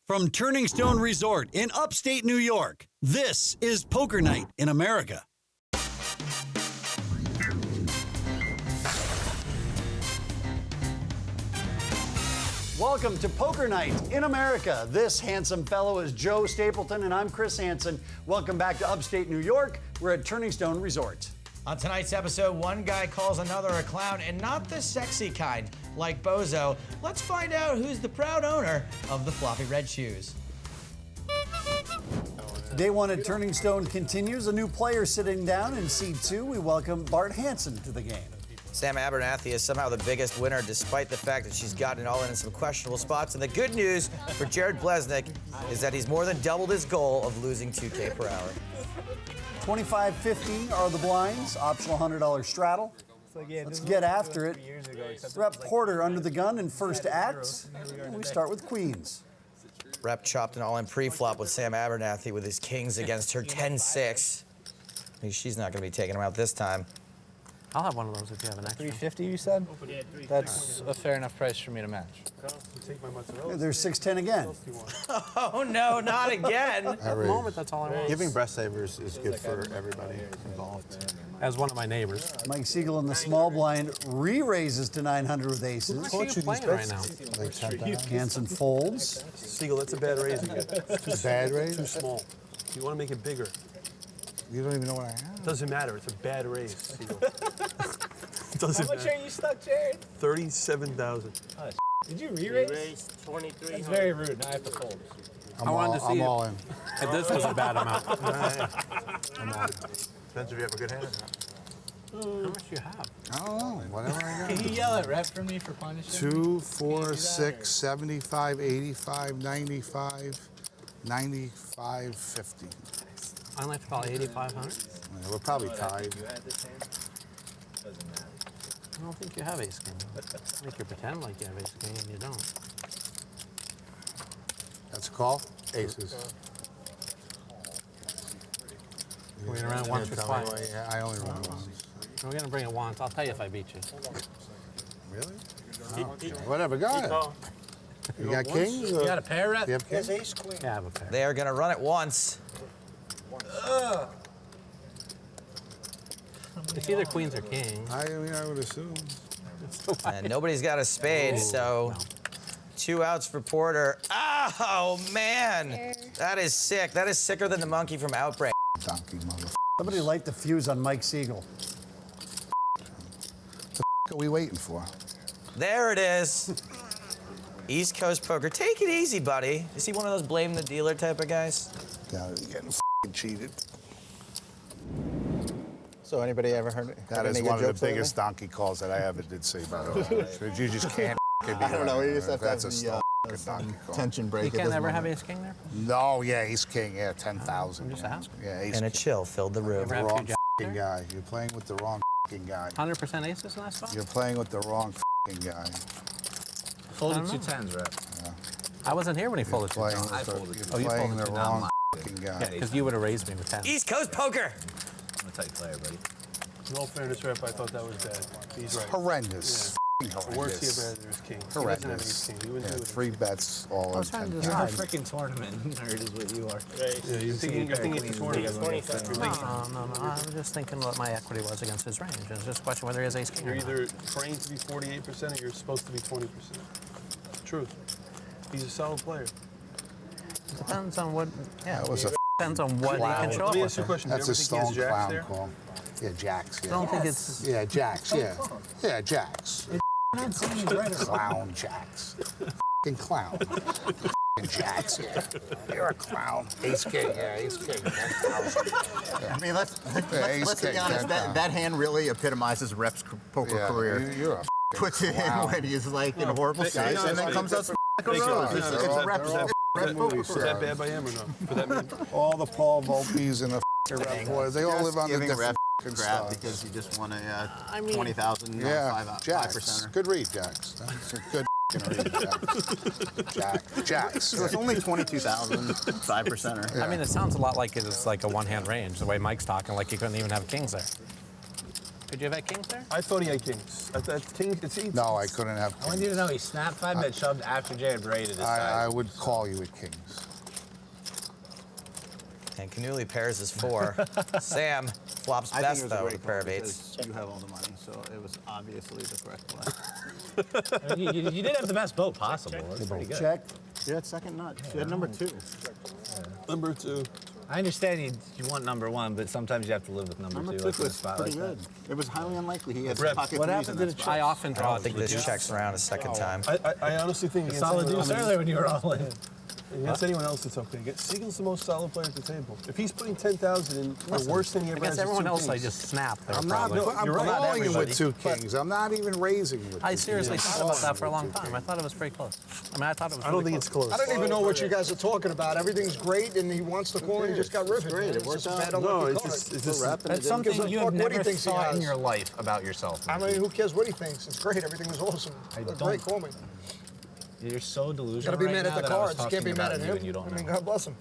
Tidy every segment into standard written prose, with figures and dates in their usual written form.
From Turning Stone Resort in upstate New York, this is Poker Night in America. Welcome to Poker Night in America. This handsome fellow is Joe Stapleton, and I'm Chris Hansen. Welcome back to upstate New York. We're at Turning Stone Resort. On tonight's episode, one guy calls another a clown, and not the sexy kind, like Bozo. Let's find out who's the proud owner of the floppy red shoes. Day one at Turning Stone continues. A new player sitting down in seat 2. We welcome Bart Hanson to the game. Sam Abernathy is somehow the biggest winner, despite the fact that she's gotten it all in some questionable spots. And the good news for Jared Bleznick is that he's more than doubled his goal of losing 2K per hour. $25.50 are the blinds, optional $100 straddle. Let's get after it. Rep Porter under the gun in first act. And we start with queens. Rep chopped an all-in pre-flop with Sam Abernathy with his kings against her 10-6. She's not going to be taking him out this time. I'll have one of those if you have an extra. $350, you said? That's a fair enough price for me to match. There's 610 again. Oh, no, not again. At the moment, that's all I want. Giving breast savers is good for everybody involved. As one of my neighbors. Mike Sigel in the small blind re-raises to 900 with aces. What are you playing right now? Hanson folds. Siegel, that's a bad raise again. It's a bad raise? Too small. You want to make it bigger. You don't even know what I have. Doesn't matter. It's a bad raise, Siegel. Doesn't How much matter. are you stuck, Jared? 37,000. Did you re-raise? 23. That's very rude. Now I have to fold. I'm all in. If this was a bad amount. I'm all in. Depends if you have a good hand. How much do you have? I don't know. Whatever I got. Can you yell at rep for me for punishing? 2, 4, 6, 75, 85, 95, 95, 50. I only have to call 8,500. Yeah, we're probably tied. I don't think you have ace king. I think you pretend like you have ace king and you don't. That's a call? Aces. We're going to run it once or twice. Yeah, I only run it once. We're going to bring it once. I'll tell you if I beat you. Really? Oh, okay. Whatever, go ahead. You got kings? You got a pair, rep? You have kings? Yeah, I have a pair. They are going to run it once. It's either queens or kings. I mean, I would assume. And nobody's got a spade, so 2 outs for Porter. Oh, man. That is sick. That is sicker than the monkey from Outbreak. Donkey mother. Somebody light the fuse on Mike Sigel. What are we waiting for? There it is. East Coast Poker. Take it easy, buddy. Is he one of those blame the dealer type of guys? Got it. Getting cheated. So anybody ever heard it? That is one of the biggest donkey calls that I ever did see, by the way. You just can't be I don't know. right. You just have to That's have a the donkey call. tension break. You can't ever have ace king there? No, yeah, ace king, yeah, 10,000. I'm just asking. Yeah, ace And a king. chill filled the room. Ever have Wrong two jacks f***ing there? guy. You're playing with the wrong f***ing guy. 100% aces in that spot? You're playing with the wrong f***ing guy. Folded 2 tens, rep. I wasn't here when he folded two Playing tens. with the, Oh, you you're playing folded the two. wrong f***ing guy. Because you would have raised me with 10. East Coast Poker. I'm a tight player, buddy. In all fairness, rep, I thought that was bad. He's right. Horrendous. The worst he Horrendous. ever had was king. He doesn't have ace Horrendous. king. He wouldn't Yeah, do it. 3 bets all in trying to 10,000. You're a decide. freaking tournament nerd is what you are. Yeah, you're thinking it's a tournament. No. I'm just thinking what my equity was against his range. It's just a question whether he has ace king. You're or not. either praying to be 48% or you're supposed to be 20%. Truth. He's a solid player. Depends on what. Yeah, That was a depends on what he can show Let up me with. ask you a question. That's Do a you ever think he has stone jacks clown there? call. Yeah, jacks. I Yeah, don't think it's. yeah, jacks. Yeah, yeah, jacks. Clown jacks. F***ing clown. F***ing jacks. Yeah, you're a clown. Ace king. Yeah, ace king. 10,000. I mean, let's ace be king, honest. 10,000. That hand really epitomizes Rep's poker Yeah, career. you're a Puts it in clown. when he's like in a horrible state, and then comes out like a rose. Was that bad by him or no? For that man? All the Paul Volpes and the rep boys, they all live on the Giving different Rep f***ing crap stars. because you just won a I mean, 20,000 Yeah, 5 jacks. percenter. Good read, jacks. That's a good f***ing read, jacks. Jacks. So it's only 22,000 5 percenter. I mean, it sounds a lot like it's like a one-hand range. The way Mike's talking, like he couldn't even have kings there. Could you have had kings there? I thought he had kings. It's No, I couldn't have I want you to know he snapped 5-bet shoved after Jared raided his I would call you with kings. And Canuli pairs his 4. Sam flops best, though, with a pair of 8s. You have all the money, so it was obviously the correct play. I mean, you did have the best boat possible. That's pretty good. Check. You had second nut. You had number 2. Number 2. I understand you want number 1, but sometimes you have to live with number 2. Number 2 like in a was spot pretty like good. It was highly unlikely he had Rep. pocket What threes happened in to that the spot. I often I draw. don't think this checks around a second time. I honestly think against Solid anyone deuce else- earlier when you were all in. against anyone else, it's okay. Siegel's the most solid player at the table. If he's putting 10,000 in, the worst thing he ever has Against is everyone 2 else, I kings. just snapped there. I'm not. probably. I'm You're right. calling you with Everybody. 2 kings. I'm not even raising with. I 2 seriously kings. thought about that for a long time. I thought it was pretty close. I mean, I thought it was. I don't think it's close. I don't even know what you guys are talking about. Everything's great, and he wants to call, and he just got ripped. Great. It It's worked just a out. bad No, unlucky it's card. just, That's That's something gives a you fuck have what he never thinks he thought in has. your life about yourself. I mean, who cares what he thinks? It's great. Everything was awesome. Great, call me. You're so delusional. Gotta be right mad now at the that I was cards. You can't be talking mad about at you him. and you don't I mean, know. God bless him.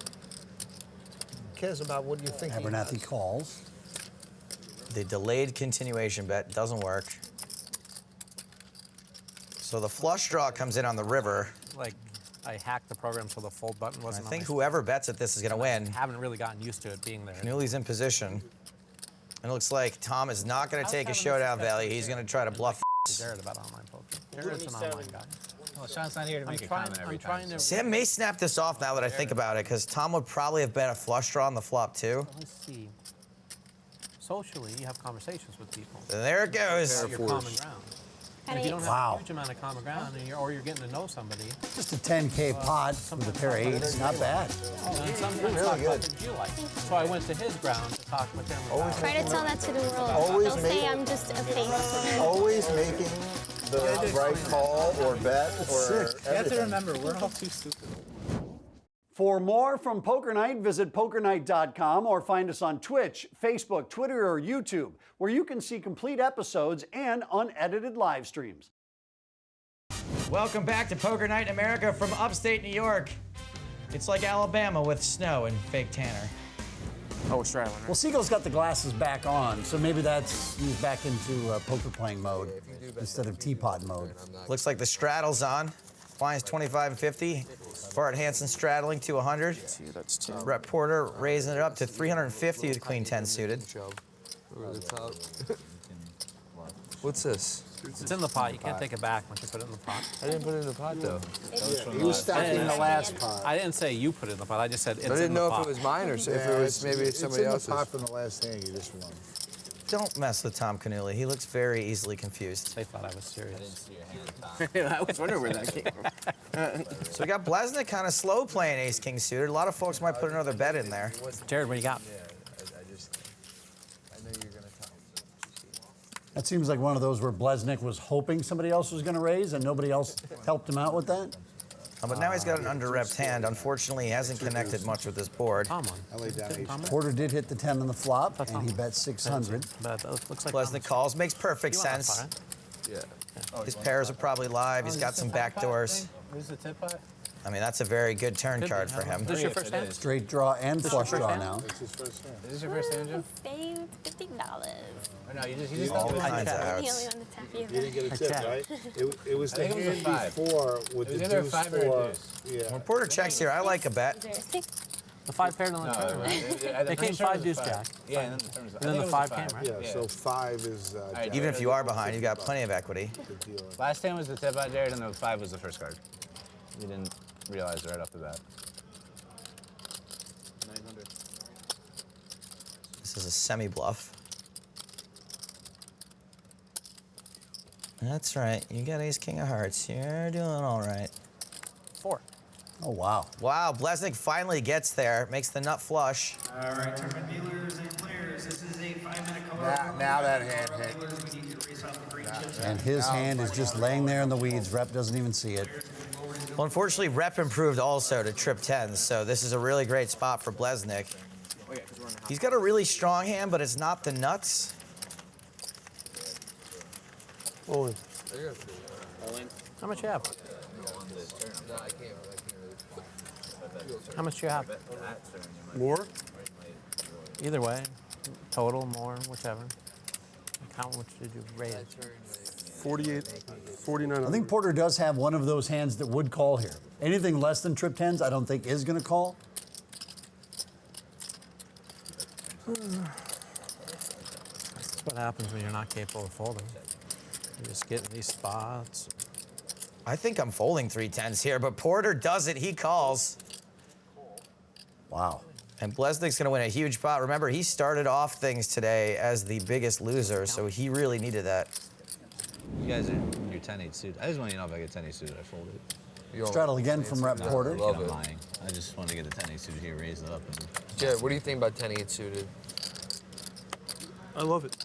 Who cares about what you think he Abernathy has? calls. The delayed continuation bet doesn't work. So the flush draw comes in on the river. Like, I hacked the program so the fold button I wasn't. think on my whoever bets at this is going to win. haven't really gotten used to it being there. Canuli's in position. And it looks like Tom is not going to take a showdown value. He's going to try to bluff. Jared about online poker. Jared's an online guy. Well, Sean's not here to make a comment every I'm time. trying to. Sam may snap this off now that I think about it, because Tom would probably have bet a flush draw on the flop, too. Let's see. Socially, you have conversations with people. And there it goes. About your common ground. And if you don't have Wow. a huge amount of common ground, and you're getting to know somebody, Just a 10K pot with a pair of 8s. Not bad. and sometimes talk about things you like. So I went to his ground to talk with him about Try to tell that to the world. Always They'll make- say I'm just a face. Always making the right call or bet or You have to everything. remember, we're all too stupid. For more from Poker Night, visit pokernight.com or find us on Twitch, Facebook, Twitter, or YouTube, where you can see complete episodes and unedited live streams. Welcome back to Poker Night in America from upstate New York. It's like Alabama with snow and fake Tanner. Oh, Australian. Well, Siegel's got the glasses back on, so maybe he's back into poker playing mode instead of teapot mode. Looks like the straddle's on. Blinds 25 and 50. Bart Hanson straddling to 100. That's 2. Rep Porter raising it up to 350 with Queen 10 suited. Over the top. What's this? It's in the pot. You can't take it back once you put it in the pot. I didn't put it in the pot though. He was stacking in the the last pot. I didn't say you put it in the pot. I just said it's I didn't in the know pot. if it was mine or if Yeah, it was maybe somebody it's else's. in the pot from the last hand you just won. Don't mess with Tom Canuli. He looks very easily confused. They thought I was serious. I was wondering where that came from. So we got Bleznick kind of slow playing ace-king suited. A lot of folks might put another bet in there. Jared, what do you got? I know you're gonna talk. That seems like one of those where Bleznick was hoping somebody else was going to raise and nobody else helped him out with that. But now he's got an under-repped hand. Unfortunately, he hasn't connected much with this board. Tom on. I laid down ace. Porter did hit the 10 on the flop, and he bet 600. But that looks like Bleznick calls. Makes perfect sense. His pairs are probably live. He's got some backdoors. Where's the tip pot? I mean, that's a very good turn card for him. This your first hand? Straight draw and flush first draw hand? now. It's his first hand. Is this your first hand, Joe? Saved $50. Or no, you just All don't. kinds of The only outs. one that's happy You about didn't it. get a tip, checked. right? It was the I think it was a hand 5. before with It was the either a deuce 5 or a 4. deuce. Yeah. When Porter checks here, I like a bet. Is there a 6? The 5 paired on the turn, right? They came 5 deuce jack. Yeah, and then the turn was. And then the 5 came, right? Yeah, so 5 is right, Even if you are behind, you've got plenty of equity. good deal. Last hand was the tip out, Jared, and the 5 was the first card. You didn't realize it right off the bat. This is a semi-bluff. That's right. You got ace-king of hearts. You're doing all right. 4. Oh, wow. Wow, Bleznick finally gets there. Makes the nut flush. All right, tournament dealers and players, this is a 5-minute color. Now that hand hit. We need to race off the green chips. And his hand is just laying there in the weeds. Rep doesn't even see it. Well, unfortunately, Rep improved also to trip 10s, so this is a really great spot for Bleznick. He's got a really strong hand, but it's not the nuts. Oh, How much you have? How much do you have? more? Either way. Total, more, whichever. How much did you raise? 48, 49. I think Porter does have one of those hands that would call here. Anything less than trip tens, I don't think is going to call. That's what happens when you're not capable of folding. You just get in these spots. I think I'm folding 3 tens here, but Porter does it. He calls. Wow. And Bleznick's going to win a huge pot. Remember, he started off things today as the biggest loser, so he really needed that. You guys are in your 10-8 suit. I just want you to know if I get 10-8 suited, I fold it. Straddle again from Rep Porter. I'm lying. I just want to get a 10-8 suited here, raise it up. And Jared, what do you think about 10-8 suited? I love it.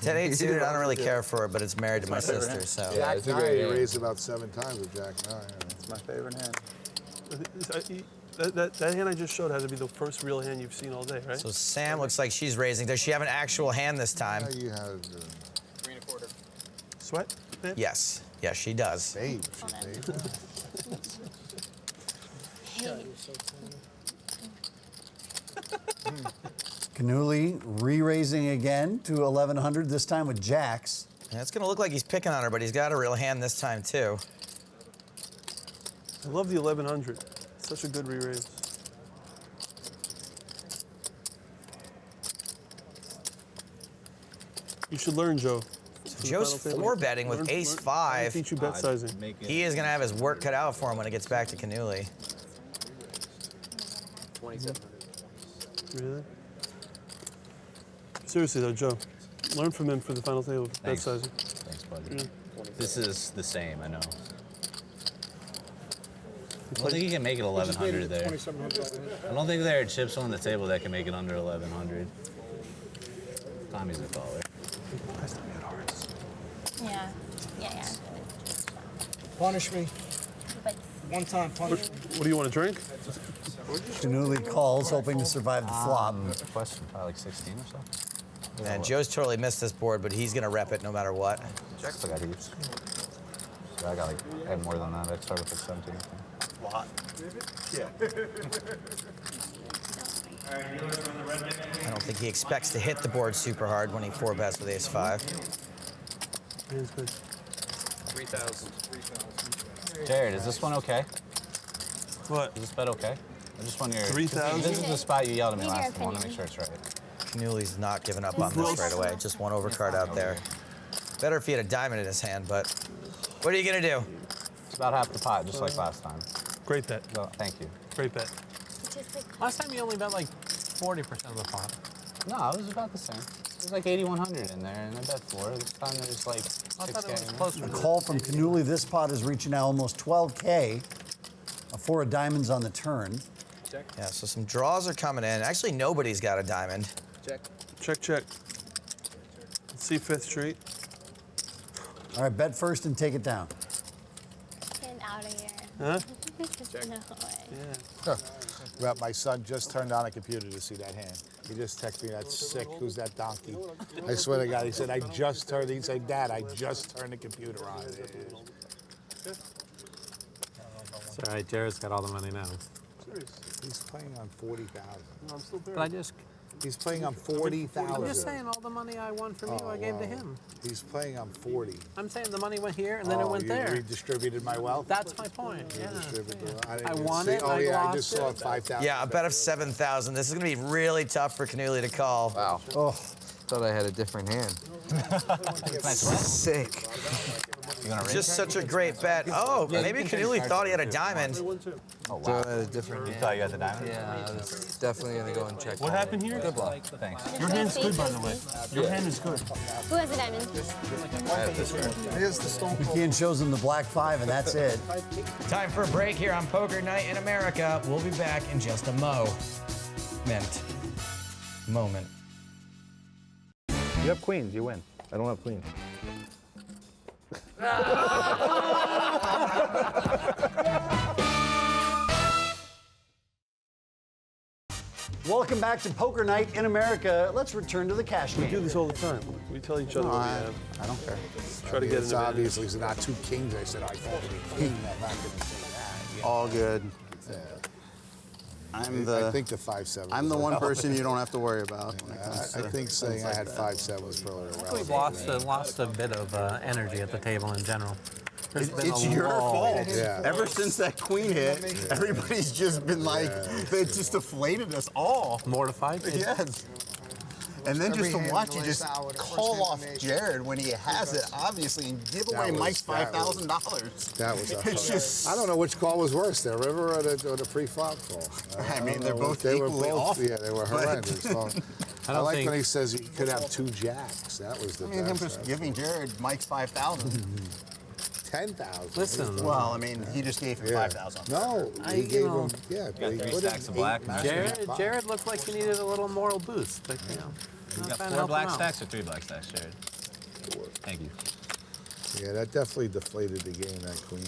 10-8 suited, I don't really care for it, but it's married to my sister, so. Yeah, Jack it's a 9, great he hand. raised about 7 times with Jack 9. It's my favorite hand. That hand I just showed had to be the first real hand you've seen all day, right? So Sam looks like she's raising. Does she have an actual hand this time? Yeah, you have Sweat? babe? Yes. Yes, she does. babe. She's babe. Cannuli re-raising again to 1100, this time with jacks. Yeah, it's going to look like he's picking on her, but he's got a real hand this time, too. I love the 1100. Such a good re-raise. You should learn, Joe. Joe's four-betting with ace-5. Teach you bet sizing. He is going to have his work cut out for him when it gets back to Cannuli. 2700. Really? Seriously though, Joe, learn from him for the final table. Bet Thanks. sizing. Thanks, buddy. Yeah. This is the same, I know. I don't think you can make it 1100 there. I don't think there are chips on the table that can make it under 1100. Tommy's a caller. Yeah. Yeah. Punish me. But One time, punish me. What do you want to drink? Cannuli calls, hoping to survive the flop. Question, probably like 16 or so. And Joe's totally missed this board, but he's going to rep it no matter what. Still got heaps. So I have more than that. I started with 17. Lot. I don't think he expects to hit the board super hard when he four-bets with ace-5. Hand's good. 3000. Jared, is this one okay? What? Is this bet okay? I just want your 3,000? This is the spot you yelled at me Leave your last time. I want to make opinion. sure it's right. Cannuli's not giving up on this right away. Just one overcard out there. Better if he had a diamond in his hand, but what are you going to do? It's about half the pot, just like last time. Great bet. So, thank you. Great bet. Last time you only bet like 40% of the pot. No, it was about the same. It was like 8,100 in there, and I bet 4. This time there's like 6K. I thought it was in there. closer. A call from Cannuli. This pot is reaching now almost 12K. A 4 of diamonds on the turn. Yeah, so some draws are coming in. Actually, nobody's got a diamond. Check. Check, check. Let's see 5th Street. All right, bet first and take it down. get out of here. Huh? No way. Yeah. Rep, my son just turned on a computer to see that hand. He just texted me, that's sick, who's that donkey? I swear to God, he said, he said, Dad, I just turned the computer on. It's all right, Jared's got all the money now. He's playing on 40,000. I'm still there. But I just, He's playing on 40,000. I'm just saying all the money I won from you, I gave to him. He's playing on 40. I'm saying the money went here and then it went you there. redistributed my wealth? That's my point. Yeah. I I won it, Oh, I yeah, I lost just saw it. 5,000. Yeah, a bet of 7,000. This is going to be really tough for Cannuli to call. Wow. Oh, Thought I had a different hand. Sick. You gonna raise? Just such a great bet. Oh, maybe Cannuli thought he had a diamond. Oh, Thought wow. I had a different You hand. thought you had the diamond? Yeah, I was definitely gonna go and check. What happened here? Good luck. Thanks. Your hand's good, by the way. Your hand is good. Who has a diamond? Here's the stone cold. McKeehen shows him the black 5, and that's it. Time for a break here on Poker Night in America. We'll be back in just a moment. You have queens, you win. I don't have queens. Welcome back to Poker Night in America. Let's return to the cash We do game. this all the time. We tell each other what we have. I don't care. Try to get It's an advantage. obviously it's not 2 kings. I said I thought it was king. I'm not going to say that. All good. I think the 5-7. I'm the one person you don't have to worry about. I think saying I had 5-7 was probably We've irrelevant. lost a bit of energy at the table in general. There's been It's a your lull. fault. Yeah. Ever since that queen hit, everybody's just been like, it just deflated us all. Mortified? Yes. And then just to hand watch in you the just last hour, the first call off animation. Jared when he has it, obviously, and give away Mike's $5,000. That was It's just. I don't know which call was worse, the river or the pre-flop call. I mean, don't they're know. both They were equally both, awful. Yeah, they were horrendous. So, I don't like think- when he says you could have 2 jacks. That was the I mean, him best. just giving Jared Mike's 5,000. 10,000. Listen, Well, I mean, he just gave him Yeah. 5,000. No, he you gave know, him. Yeah, but he three put stacks in of black. 8. Jared looked like he needed a little moral boost. But, you know, You not got trying to 4 help black him out. stacks or 3 black stacks, Jared? Thank you. Yeah, that definitely deflated the game. That queen.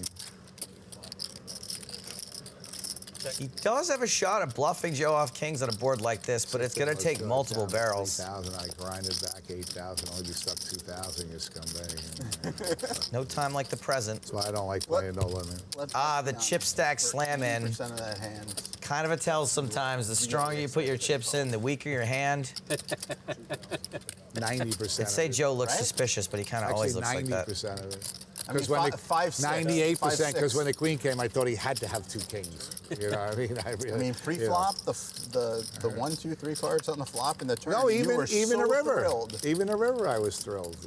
He does have a shot at bluffing Joe off kings on a board like this, but it's going to take multiple barrels. 3,000. I grinded back 8,000. Only be stuck 2,000. You scumbag. No time like the present. That's why I don't like playing no limit. The chip stack slam in. 80% of that hand. Kind of a tell sometimes. The stronger you put your chips in, the weaker your hand. 90%. I'd say of it. Joe looks suspicious, but he kind of always Actually, looks like that. 90% of it. I mean, when 5-6. 98%, because when the queen came, I thought he had to have 2 kings. You know what I mean? I mean, pre-flop, the 1, 2, 3 cards on the flop in the turn. No, you even were a so river. thrilled. Even a river, I was thrilled.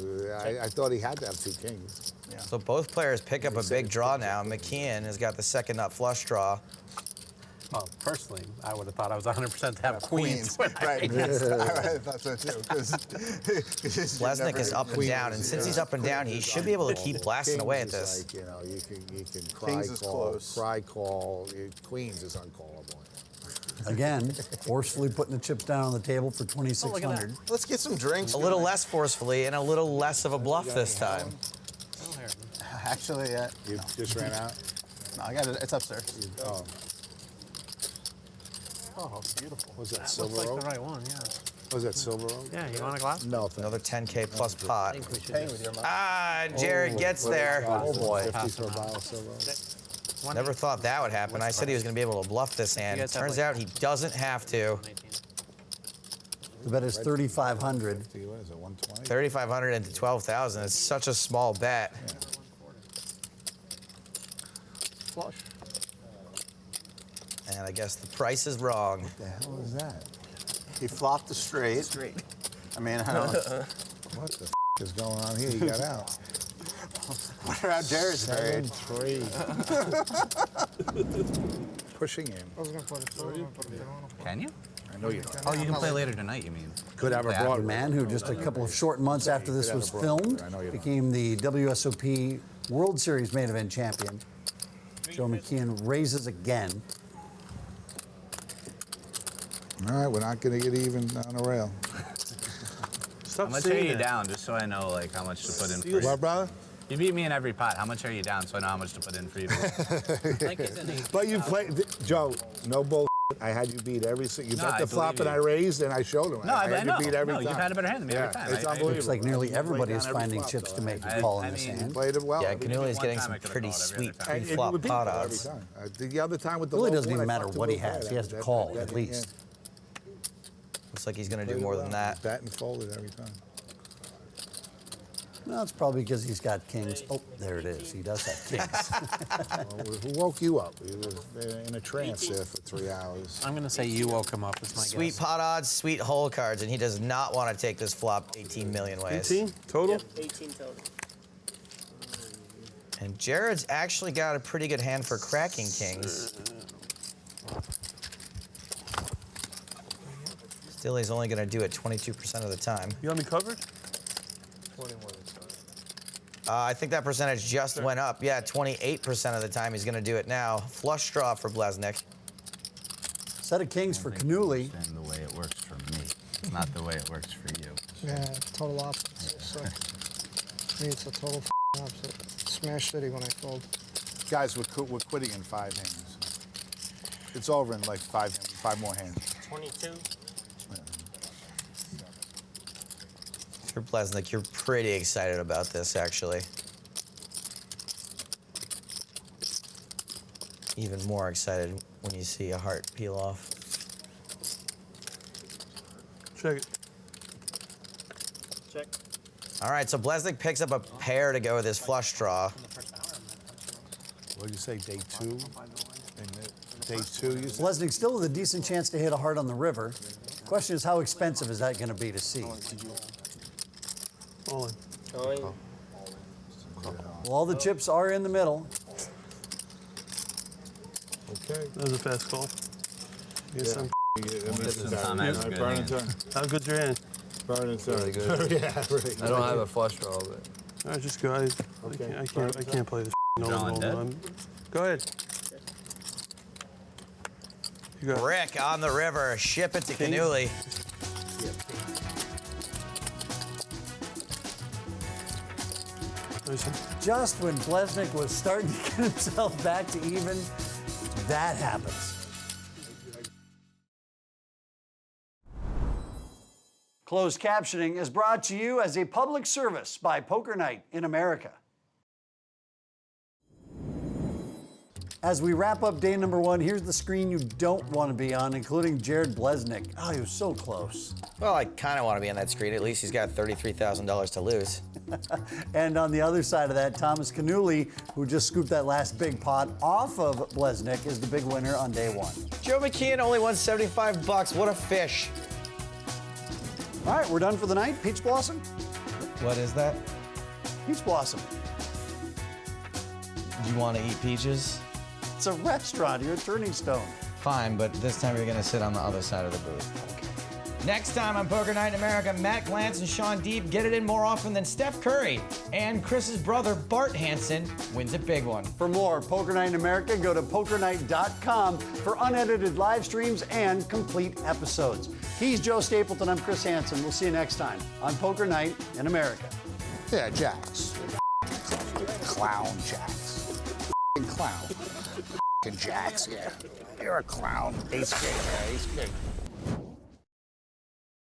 I thought he had to have 2 kings. So both players pick up a big draw now. McKeehen has got the second nut flush draw. Well, personally, I would have thought I was 100% to have queens. Right. I thought so too. Bleznick is up and down, and since he's up and down, he should be able to keep blasting away at this. Like, you know, you can cry Kings is call, close. cry call. Queens is uncallable. Again, forcefully putting the chips down on the table for 2,600. Let's get some drinks. A little less forcefully and a little less of a bluff this time. Actually, You just ran out? no, I got it. It's upstairs. Oh, Oh, beautiful. was that Looks Silver like Oak? the right one, yeah. Was that Silver Oak? Yeah, you want a glass? No, thank Another 10K plus pot. Paying with your money. Jared gets there. Oh, boy. 50 for a bottle of Silver Oak. Never thought that would happen. I said he was going to be able to bluff this hand. guys have Turns like- out he doesn't have to. The bet is 3,500. What is it, 120? 3,500 into 12,000. It's such a small bet. Flush. And I guess the price is wrong. What the hell is that? He flopped the straight. I mean, I don't know. What the is going on here? You got out. Wonder how Jared's married. 7-3. Pushing him. I was going to put it through. Can you? I know you don't. Oh, you can play later tonight, you mean? Could have a Yeah. broad The man who just a couple of short months after this was filmed became the WSOP World Series main event champion. Joe McKeehen raises again. All right, we're not going to get even on the rail. How much are you down, just so I know like how much to put in for you? What, brother? You beat me in every pot. How much are you down, so I know how much to put in for you? To But you played, Joe, no bull. I had you beat every single. You No, bet the I flop believe and I you. raised and I showed him. No, I had know. you beat every No, time. you've had a better hand than me every time. It's I- I- unbelievable. Looks like nearly You everybody played is down every finding flop, chips though. to make I- a call I in this mean, hand. Played it well. Yeah, Canouli's getting time some I could've pretty called every sweet other time. And you pre-flop would beat pot it every odds. time. The other time with the Really low doesn't board, even I matter fucked what the he low has. board. He has to That- call that- at least. Looks like he's going to Played do it more well. than that. Bet and folded every time. No, it's probably because he's got kings. Oh, there it is. He does have kings. Who woke you up? You were in a trance there for 3 hours. I'm going to say you woke him up, is my Sweet guess. pot odds, sweet hole cards, and he does not want to take this flop 18 million ways. 18 total? 18 total. And Jared's actually got a pretty good hand for cracking kings. Still, he's only going to do it 22% of the time. You got me covered? I think that percentage just went up. Yeah, 28% of the time he's going to do it now. Flush draw for Bleznick. Set of kings for Canuli. And the way it works for me, not the way it works for you. Yeah, total opposite. So, me, it's a total opposite. Smash City when I fold. Guys, we're quitting in 5 hands. It's over in like 5 more hands. 22. For Bleznick, you're pretty excited about this, actually. even more excited when you see a heart peel off. Check it. Check. All right, so Bleznick picks up a pair to go with his flush draw. What did you say, day 2? Day 2, you said? Bleznick still with a decent chance to hit a heart on the river. Question is, how expensive is that going to be to see? All in. Well, all the chips are in the middle. Okay. That was a fast call. Get some. How good's your hand? It's really good. Yeah, right. I don't have a flush draw, but. All right, just go ahead. I can't play this. John No, go ahead. You got it. Rick on the river, ship it to King. Cannuli. Just when Bleznick was starting to get himself back to even, that happens. Closed captioning is brought to you as a public service by Poker Night in America. As we wrap up day number 1, here's the screen you don't want to be on, including Jared Bleznick. Oh, he was so close. Well, I kind of want to be on that screen. At least he's got $33,000 to lose. And on the other side of that, Thomas Cannuli, who just scooped that last big pot off of Bleznick, is the big winner on day 1. Joe McKeehen only won $75. What a fish. All right, we're done for the night. Peach Blossom? What is that? Peach Blossom. You want to eat peaches? It's a restaurant. You're at Turning Stone. Fine, but this time you're going to sit on the other side of the booth. Next time on Poker Night in America, Matt Glantz and Shaun Deeb get it in more often than Steph Curry. And Chris's brother, Bart Hanson, wins a big one. For more Poker Night in America, go to pokernight.com for unedited live streams and complete episodes. He's Joe Stapleton. I'm Chris Hansen. We'll see you next time on Poker Night in America. Yeah, jacks. Clown jacks. Clown. Jacks, yeah. You're a clown. Ace king, yeah, ace king.